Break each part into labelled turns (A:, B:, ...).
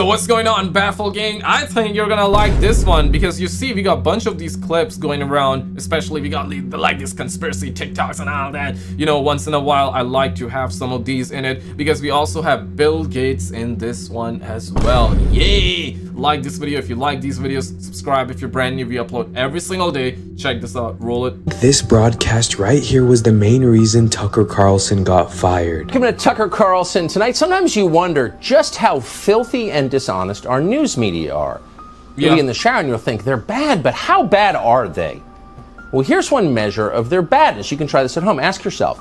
A: So what's going on, Baffle Gang? I think you're gonna like this one because you see we got a bunch of these clips going around, especially we got like these conspiracy TikToks and all that. You know, once in a while I like to have some of these in it because we also have Bill Gates in this one as well. Yay! Like this video if you like these videos, subscribe if you're brand new. We upload every single day. Check this out, roll it.
B: This broadcast right here was the main reason Tucker Carlson got fired.
C: Coming to Tucker Carlson tonight, sometimes you wonder just how filthy and dishonest our news media are. You'll be in the shower and you'll think they're bad, but how bad are they? Well, here's one measure of their badness. You can try this at home. Ask yourself,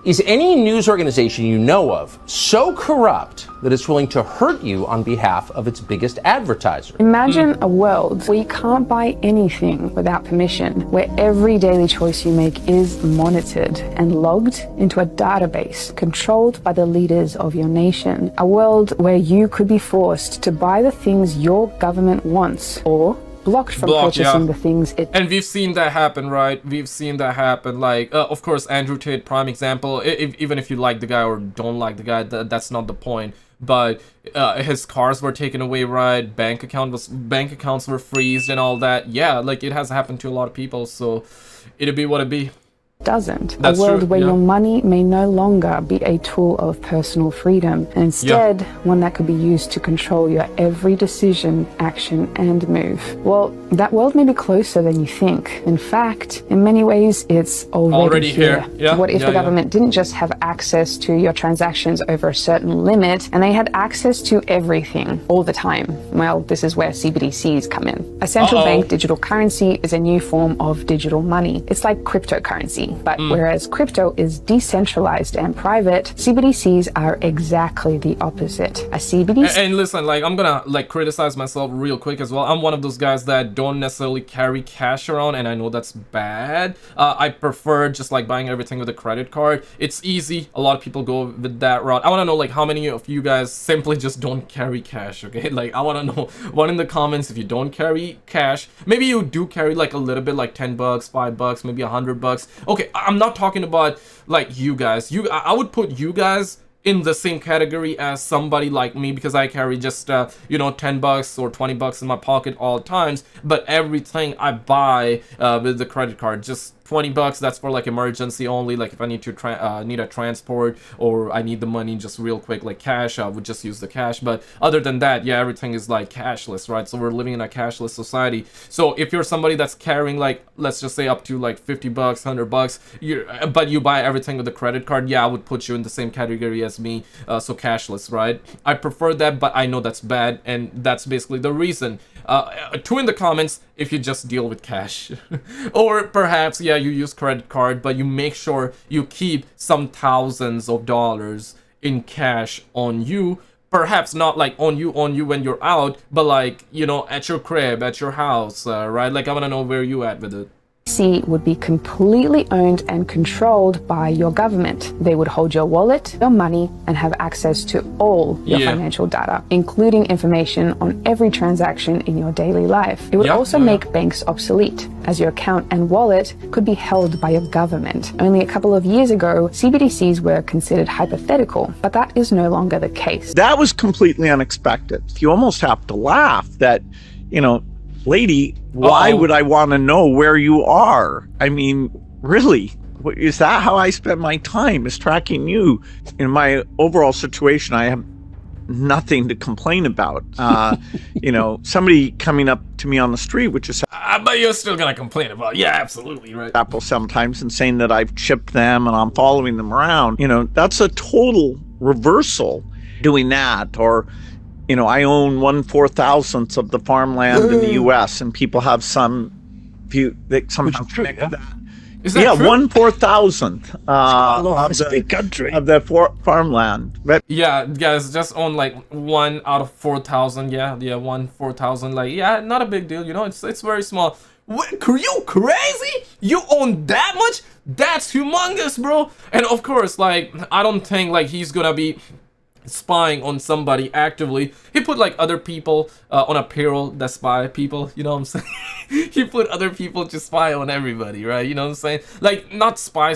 C: is any news organization you know of so corrupt that it's willing to hurt you on behalf of its biggest advertiser?
D: Imagine a world where you can't buy anything without permission, where every daily choice you make is monitored and logged into a database controlled by the leaders of your nation. A world where you could be forced to buy the things your government wants or blocked from purchasing the things it...
A: And we've seen that happen, right? We've seen that happen. Like, of course, Andrew Tate, prime example. Even if you like the guy or don't like the guy, that's not the point. But his cars were taken away, right? Bank accounts were freezed and all that. Yeah, like it has happened to a lot of people. So it'll be what it be.
D: Doesn't. A world where your money may no longer be a tool of personal freedom, and instead one that could be used to control your every decision, action, and move. Well, that world may be closer than you think. In fact, in many ways, it's already here. What if the government didn't just have access to your transactions over a certain limit, and they had access to everything all the time? Well, this is where CBDCs come in. A central bank digital currency is a new form of digital money. It's like cryptocurrency. But whereas crypto is decentralized and private, CBDCs are exactly the opposite. A CBDC...
A: And listen, like, I'm gonna like criticize myself real quick as well. I'm one of those guys that don't necessarily carry cash around, and I know that's bad. I prefer just like buying everything with a credit card. It's easy. A lot of people go with that route. I want to know like how many of you guys simply just don't carry cash, okay? Like, I want to know one in the comments if you don't carry cash. Maybe you do carry like a little bit, like 10 bucks, 5 bucks, maybe 100 bucks. Okay, I'm not talking about like you guys. I would put you guys in the same category as somebody like me because I carry just you know, 10 bucks or 20 bucks in my pocket all times, but everything I buy with the credit card, just 20 bucks, that's for like emergency only, like if I need to need a transport or I need the money just real quick, like cash, I would just use the cash. But other than that, yeah, everything is like cashless, right? So we're living in a cashless society. So if you're somebody that's carrying like, let's just say up to like 50 bucks, 100 bucks, but you buy everything with a credit card, yeah, I would put you in the same category as me, so cashless, right? I prefer that, but I know that's bad, and that's basically the reason. Two in the comments if you just deal with cash. Or perhaps, yeah, you use credit card, but you make sure you keep some thousands of dollars in cash on you. Perhaps not like on you when you're out, but like, you know, at your crib, at your house, right? Like, I want to know where you at with it.
D: Would be completely owned and controlled by your government. They would hold your wallet, your money, and have access to all your financial data, including information on every transaction in your daily life. It would also make banks obsolete, as your account and wallet could be held by your government. Only a couple of years ago, CBDCs were considered hypothetical, but that is no longer the case.
E: That was completely unexpected. You almost have to laugh that, you know, lady, why would I want to know where you are? I mean, really, is that how I spend my time, is tracking you? In my overall situation, I have nothing to complain about. You know, somebody coming up to me on the street, which is...
A: but you're still gonna complain about, yeah, absolutely, right?
E: Apple sometimes, and saying that I've chipped them and I'm following them around. You know, that's a total reversal, doing that. Or, you know, I own 1/4000th of the farmland in the U.S. and people have some view that somehow connect that.
A: Is that true?
E: 1/4000th of the farmland. But
A: yeah, guys, just own like 1 out of 4,000. Yeah, 1/4000. Like, yeah, not a big deal. You know, it's very small. What, you crazy? You own that much? That's humongous, bro. And of course, like, I don't think like he's gonna be spying on somebody actively. He put like other people on a payroll that spy people, you know what I'm saying? He put other people to spy on everybody, right? You know what I'm saying? Like, not spy,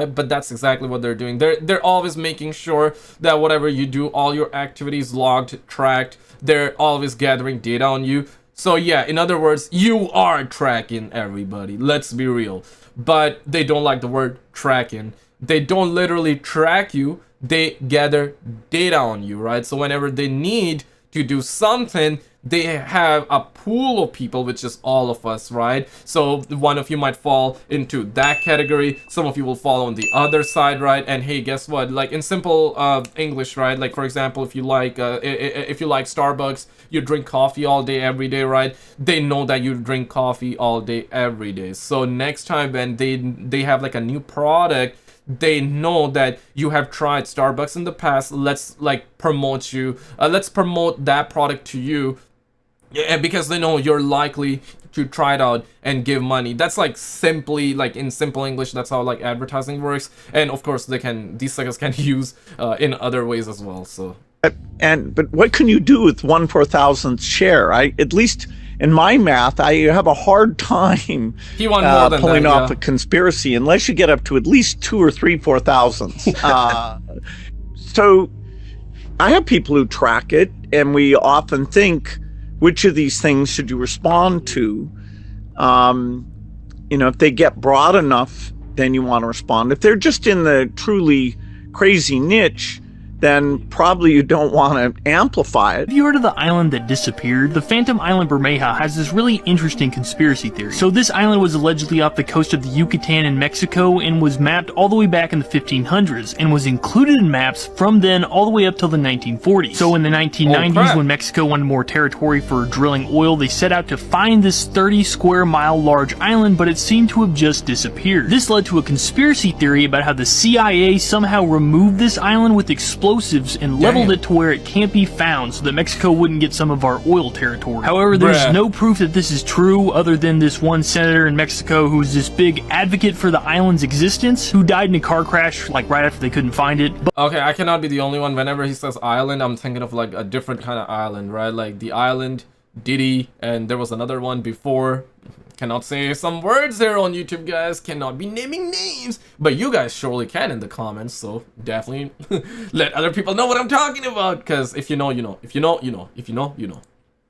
A: but that's exactly what they're doing. They're always making sure that whatever you do, all your activities logged, tracked, they're always gathering data on you. So yeah, in other words, you are tracking everybody. Let's be real. But they don't like the word tracking. They don't literally track you. They gather data on you, right? So whenever they need to do something, they have a pool of people, which is all of us, right? So one of you might fall into that category, some of you will fall on the other side, right? And hey, guess what, like in simple English, right? Like for example, if you like Starbucks, you drink coffee all day every day, right? They know that you drink coffee all day every day. So next time when they have like a new product, they know that you have tried Starbucks in the past. Let's like promote you. Let's promote that product to you. Yeah, because they know you're likely to try it out and give money. That's like simply, like in simple English, that's how like advertising works. And of course, these suckers can use in other ways as well. So.
E: But what can you do with 1/4000th share? At least in my math, I have a hard time pulling off a conspiracy unless you get up to at least 2 or 3 4,000ths. So I have people who track it, and we often think, which of these things should you respond to? If they get broad enough, then you want to respond. If they're just in the truly crazy niche, then probably you don't want to amplify it.
F: Have you heard of the island that disappeared? The Phantom Island Bermeja has this really interesting conspiracy theory. So this island was allegedly off the coast of the Yucatan in Mexico and was mapped all the way back in the 1500s and was included in maps from then all the way up till the 1940s. So in the 1990s, when Mexico wanted more territory for drilling oil, they set out to find this 30 square mile large island, but it seemed to have just disappeared. This led to a conspiracy theory about how the CIA somehow removed this island with explosives and leveled it to where it can't be found so that Mexico wouldn't get some of our oil territory. However, there's no proof that this is true other than this one senator in Mexico who's this big advocate for the island's existence who died in a car crash like right after they couldn't find it.
A: Okay, I cannot be the only one. Whenever he says island, I'm thinking of like a different kind of island, right? Like the island, Diddy, and there was another one before. Cannot say some words there on YouTube, guys. Cannot be naming names, but you guys surely can in the comments. So definitely let other people know what I'm talking about. Because if you know, you know. If you know, you know. If you know, you know.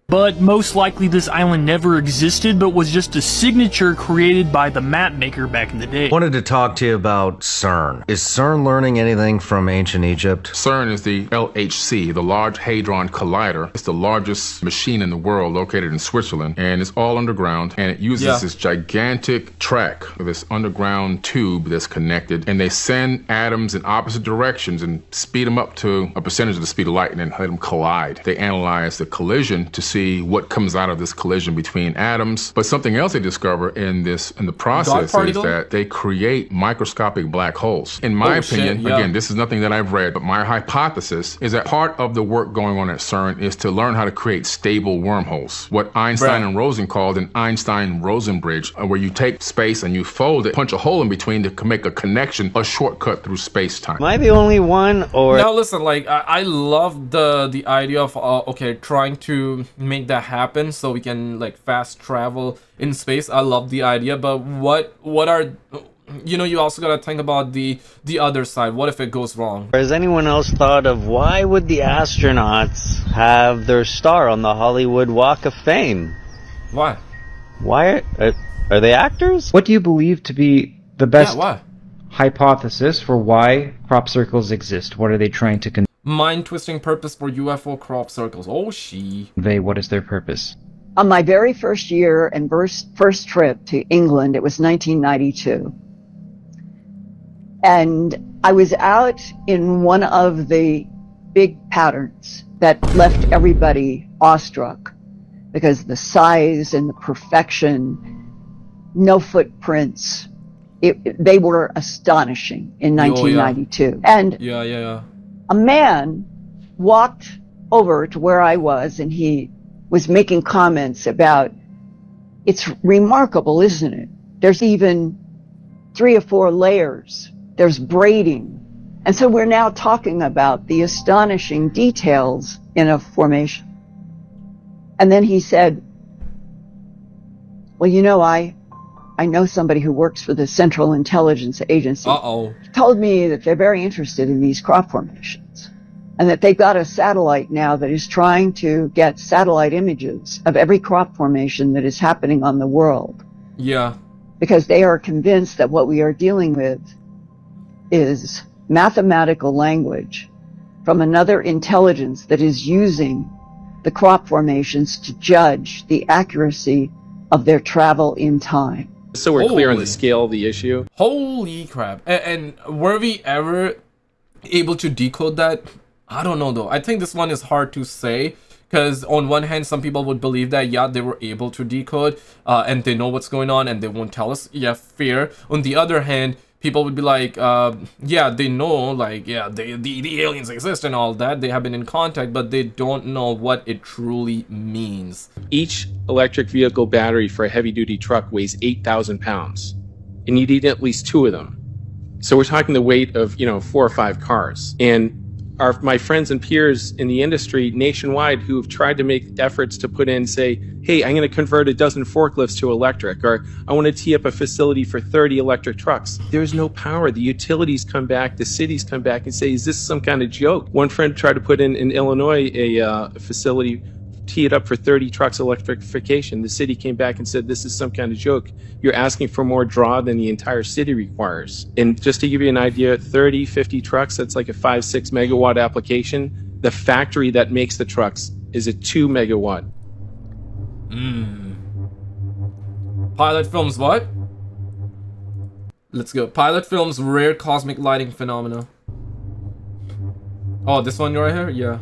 F: But most likely this island never existed, but was just a signature created by the map maker back in the day.
G: I wanted to talk to you about CERN. Is CERN learning anything from ancient Egypt?
H: CERN is the LHC, the Large Hadron Collider. It's the largest machine in the world, located in Switzerland, and it's all underground, and it uses this gigantic track, this underground tube that's connected, and they send atoms in opposite directions and speed them up to a percentage of the speed of light and then let them collide. They analyze the collision to see what comes out of this collision between atoms. But something else they discover in the process is that they create microscopic black holes. In my opinion, again, this is nothing that I've read, but my hypothesis is that part of the work going on at CERN is to learn how to create stable wormholes. What Einstein and Rosen called an Einstein-Rosen bridge, where you take space and you fold it, punch a hole in between to make a connection, a shortcut through space-time.
I: Am I the only one, or?
A: Now listen, like I love the idea of okay, trying to make that happen so we can like fast travel in space. I love the idea, but what are, you know, you also gotta think about the other side. What if it goes wrong?
I: Has anyone else thought of why would the astronauts have their star on the Hollywood Walk of Fame?
A: Why
I: are they actors?
J: What do you believe to be the best hypothesis for why crop circles exist? What are they trying to
A: mind-twisting purpose for UFO crop circles.
J: Convey? What is their purpose?
K: On my very first year and first trip to England, it was 1992. And I was out in one of the big patterns that left everybody awestruck because the size and the perfection, no footprints. They were astonishing in 1992. And a man walked over to where I was, and he was making comments about, it's remarkable, isn't it? There's even 3 or 4 layers. There's braiding. And so we're now talking about the astonishing details in a formation. And then he said, well, you know, I know somebody who works for the Central Intelligence Agency. He told me that they're very interested in these crop formations. and that they've got a satellite now that is trying to get satellite images of every crop formation that is happening on the world.
A: Yeah.
K: Because they are convinced that what we are dealing with is mathematical language from another intelligence that is using the crop formations to judge the accuracy of their travel in time.
L: So we're clear on the scale of the issue.
A: Holy crap. And were we ever able to decode that? I don't know though. I think this one is hard to say, because on one hand some people would believe that yeah, they were able to decode and they know what's going on and they won't tell us. Yeah, fair. On the other hand, people would be like, yeah, they know, like, yeah, the aliens exist and all that. They have been in contact, but they don't know what it truly means.
L: Each electric vehicle battery for a heavy-duty truck weighs 8,000 pounds, and you need at least 2 of them. So we're talking the weight of, 4 or 5 cars. And my friends and peers in the industry nationwide who have tried to make efforts to put in, say, hey, I'm going to convert a dozen forklifts to electric, or I want to tee up a facility for 30 electric trucks. There's no power. The utilities come back, the cities come back and say, is this some kind of joke? One friend tried to put in Illinois a facility, tee it up for 30 trucks electrification. The city came back and said, this is some kind of joke. You're asking for more draw than the entire city requires. And just to give you an idea, 30, 50 trucks, that's like a 5-6 megawatt application. The factory that makes the trucks is a 2 megawatt.
A: Pilot films what? Let's go. Pilot films rare cosmic lighting phenomena. Oh, this one right here? Yeah.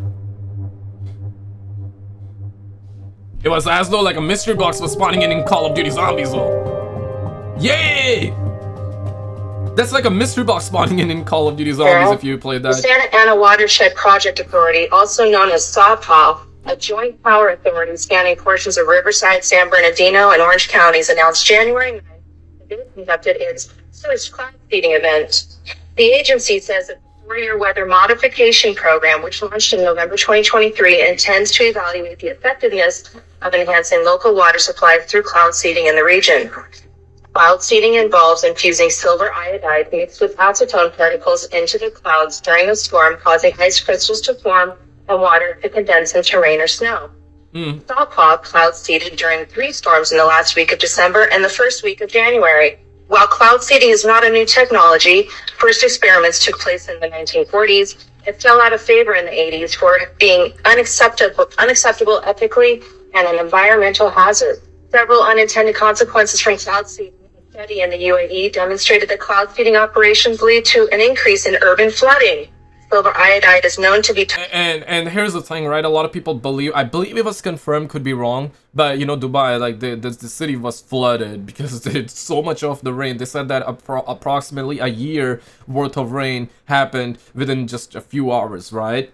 A: It was as though like a mystery box was spawning in Call of Duty Zombies though. Yay! That's like a mystery box spawning in Call of Duty Zombies if you played that.
M: The Santa Ana Watershed Project Authority, also known as SAWPA, a joint power authority spanning portions of Riverside, San Bernardino, and Orange counties, announced January 9th that it conducted its sewage cloud seeding event. The agency says that the 4-year weather modification program, which launched in November 2023, intends to evaluate the effectiveness of enhancing local water supplies through cloud seeding in the region. Cloud seeding involves infusing silver iodide mixed with acetone particles into the clouds during a storm, causing ice crystals to form and water to condense into rain or snow. SAWPA cloud seeded during 3 storms in the last week of December and the first week of January. While cloud seeding is not a new technology, first experiments took place in the 1940s. It fell out of favor in the 80s for being unacceptable ethically and an environmental hazard. Several unintended consequences from cloud seeding. A study in the UAE demonstrated that cloud seeding operations lead to an increase in urban flooding. Silver iodide is known to be...
A: And here's the thing, right? A lot of people believe... I believe it was confirmed, could be wrong. But, Dubai, like, the city was flooded because it's so much of the rain. They said that approximately a year worth of rain happened within just a few hours, right?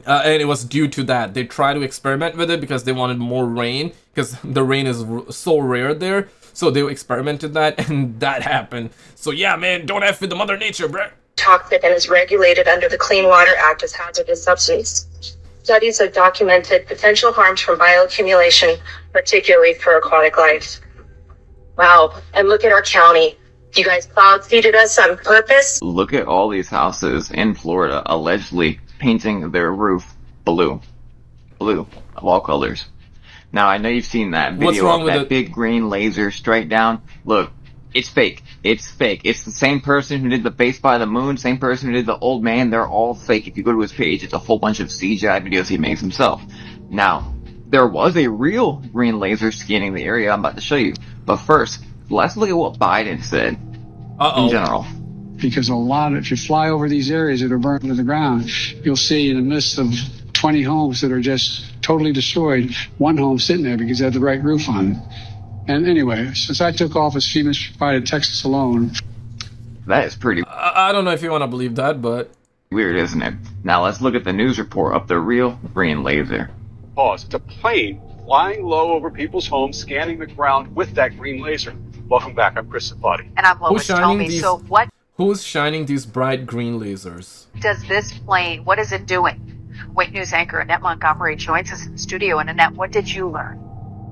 A: And it was due to that. They tried to experiment with it because they wanted more rain, because the rain is so rare there. So they experimented that, and that happened. So yeah, man, don't F with the Mother Nature, bruh.
M: Toxic and is regulated under the Clean Water Act as hazardous substance. Studies have documented potential harms from bioaccumulation, particularly for aquatic life. Wow, and look at our county. You guys cloud seeded us on purpose?
N: Look at all these houses in Florida allegedly painting their roof blue of all colors. Now I know you've seen that video of that big green laser straight down. Look, it's fake. It's fake. It's the same person who did the base by the moon, same person who did the old man. They're all fake. If you go to his page, it's a whole bunch of CGI videos he makes himself. Now, there was a real green laser scanning the area I'm about to show you. But first, let's look at what Biden said in general.
O: Because if you fly over these areas that are burned to the ground, you'll see in the midst of 20 homes that are just totally destroyed, one home sitting there because it had the right roof on it. And anyway, since I took office, FEMA's provided Texas alone.
N: That is pretty...
A: I don't know if you want to believe that, but...
N: weird, isn't it? Now let's look at the news report of the real green laser.
P: Pause. It's a plane flying low over people's homes, scanning the ground with that green laser. Welcome back. I'm Chris Safadi.
Q: And I'm Lois. Tell me, so what...
A: Who's shining these bright green lasers?
Q: Does this plane, what is it doing? Wait News anchor Annette Montgomery joins us in the studio. And Annette, what did you learn?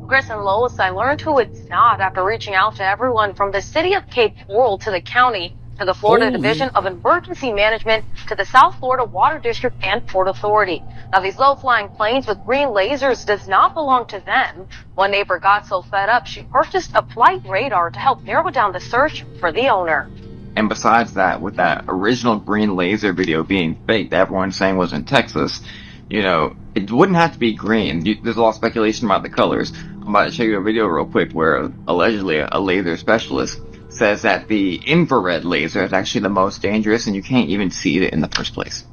R: Chris and Lois, I learned who it's not after reaching out to everyone from the city of Cape Coral to the county to the Florida Division of Emergency Management to the South Florida Water District and Port Authority. Now, these low-flying planes with green lasers does not belong to them. One neighbor got so fed up, she purchased a flight radar to help narrow down the search for the owner.
N: And besides that, with that original green laser video being fake that everyone's saying was in Texas, you know, it wouldn't have to be green. There's a lot of speculation about the colors. I'm about to show you a video real quick where allegedly a laser specialist says that the infrared laser is actually the most dangerous and you can't even see it in the first place.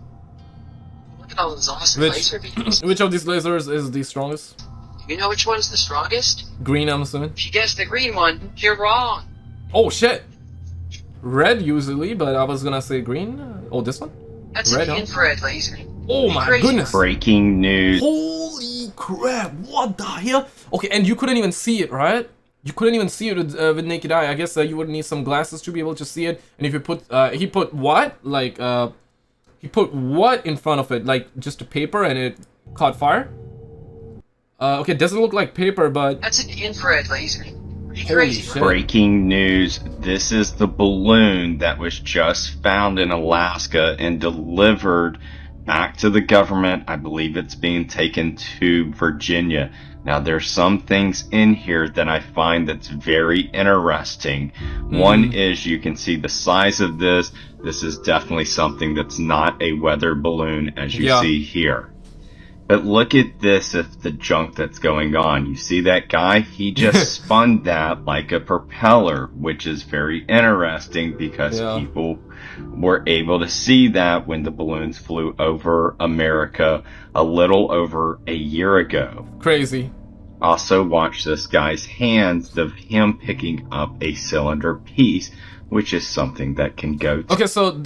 S: Look at all those awesome laser videos.
A: Which of these lasers is the strongest?
S: You know which one's the strongest?
A: Green, I'm assuming.
S: If you guessed the green one, you're wrong.
A: Oh shit! Red usually, but I was gonna say green. Oh, this one?
S: That's
A: red,
S: an infrared laser.
A: Oh my goodness!
T: Breaking news.
A: Holy crap! What the hell? Okay, and you couldn't even see it, right? You couldn't even see it with naked eye. I guess you would need some glasses to be able to see it. And if you put, he put what? Like, he put what in front of it? Like, just a paper and it caught fire? Okay, it doesn't look like paper, but...
S: That's an infrared laser.
A: Holy shit.
T: Breaking news. This is the balloon that was just found in Alaska and delivered back to the government. I believe it's being taken to Virginia. Now, there's some things in here that I find that's very interesting. One is you can see the size of this. This is definitely something that's not a weather balloon, as you see here. But look at this, if the junk that's going on. You see that guy? He just spun that like a propeller, which is very interesting because people were able to see that when the balloons flew over America a little over a year ago.
A: Crazy.
T: Also watch this guy's hands of him picking up a cylinder piece, which is something that can go to...
A: Okay, so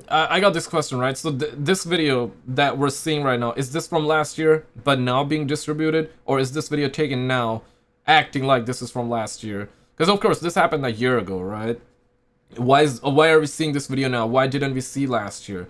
A: I got this question, right? So this video that we're seeing right now, is this from last year, but now being distributed? Or is this video taken now, acting like this is from last year? Because of course, this happened a year ago, right? Why are we seeing this video now? Why didn't we see last year?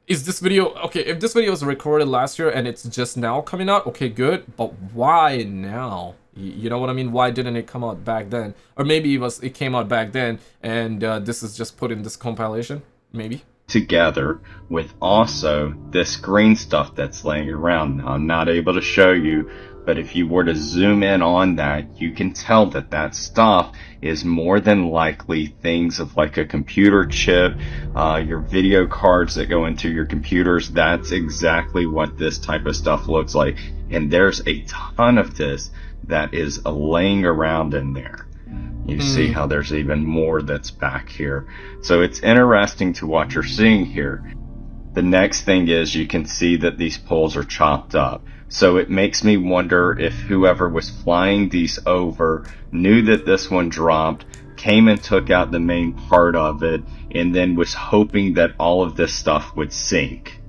A: Is this video... Okay, if this video was recorded last year and it's just now coming out, okay, good. But why now? You know what I mean? Why didn't it come out back then? Or maybe it came out back then and this is just put in this compilation? Maybe?
T: Together with also this green stuff that's laying around. Now, I'm not able to show you, but if you were to zoom in on that, you can tell that that stuff is more than likely things of like a computer chip, your video cards that go into your computers. That's exactly what this type of stuff looks like. And there's a ton of this that is laying around in there. You see how there's even more that's back here. So it's interesting to what you're seeing here. The next thing is you can see that these poles are chopped up. So it makes me wonder if whoever was flying these over knew that this one dropped, came and took out the main part of it, and then was hoping that all of this stuff would sink.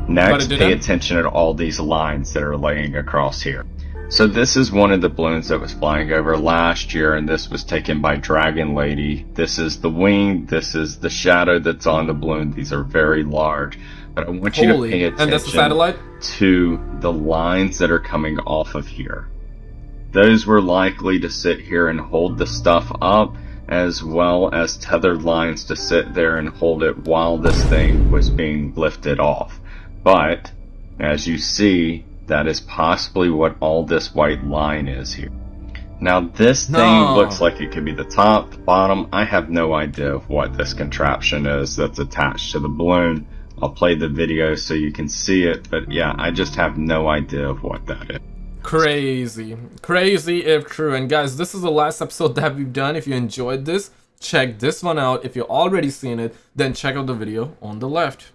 T: Next, pay attention to all these lines that are laying across here. So this is one of the balloons that was flying over last year, and this was taken by Dragon Lady. This is the wing, this is the shadow that's on the balloon. These are very large. But I want you to pay attention
A: and that's the satellite?
T: To the lines that are coming off of here. Those were likely to sit here and hold the stuff up, as well as tethered lines to sit there and hold it while this thing was being lifted off. But, as you see, that is possibly what all this white line is here. Now this thing looks like it could be the top, the bottom. I have no idea of what this contraption is that's attached to the balloon. I'll play the video so you can see it, but yeah, I just have no idea of what that is.
A: Crazy. Crazy if true. And guys, this is the last episode that we've done. If you enjoyed this, check this one out. If you've already seen it, then check out the video on the left.